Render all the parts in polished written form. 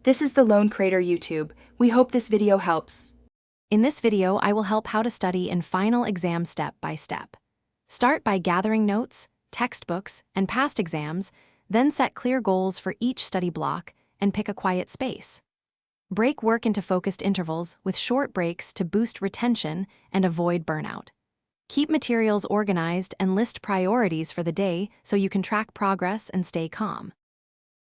This is the Lone Crater YouTube. We hope this video helps. In this video, I will help how to study in final exam step by step. Start by gathering notes, textbooks, and past exams, then set clear goals for each study block and pick a quiet space. Break work into focused intervals with short breaks to boost retention and avoid burnout. Keep materials organized and list priorities for the day so you can track progress and stay calm.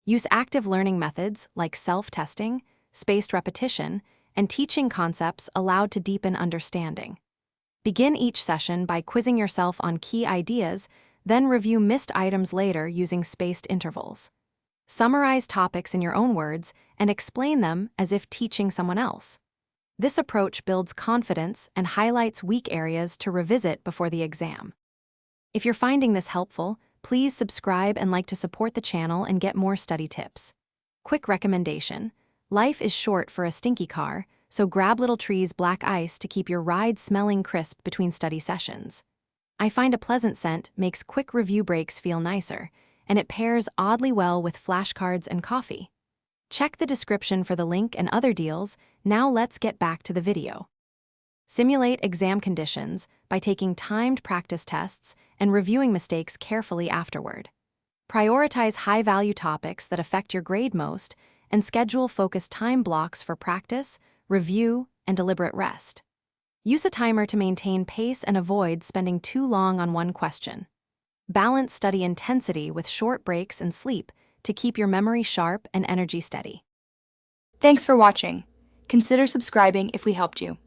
Use active learning methods like self-testing, spaced repetition, and teaching concepts allowed to deepen understanding. Begin each session by quizzing yourself on key ideas, then review missed items later using spaced intervals. Summarize topics in your own words and explain them as if teaching someone else. This approach builds confidence and highlights weak areas to revisit before the exam. If you're finding this helpful, please subscribe and like to support the channel and get more study tips. Quick recommendation: life is short for a stinky car, so grab Little Tree's black ice to keep your ride smelling crisp between study sessions. I find a pleasant scent makes quick review breaks feel nicer, and it pairs oddly well with flashcards and coffee. Check the description for the link and other deals. Now let's get back to the video. Simulate exam conditions by taking timed practice tests and reviewing mistakes carefully afterward. Prioritize high-value topics that affect your grade most and schedule focused time blocks for practice, review, and deliberate rest. Use a timer to maintain pace and avoid spending too long on one question. Balance study intensity with short breaks and sleep to keep your memory sharp and energy steady. Thanks for watching. Consider subscribing if we helped you.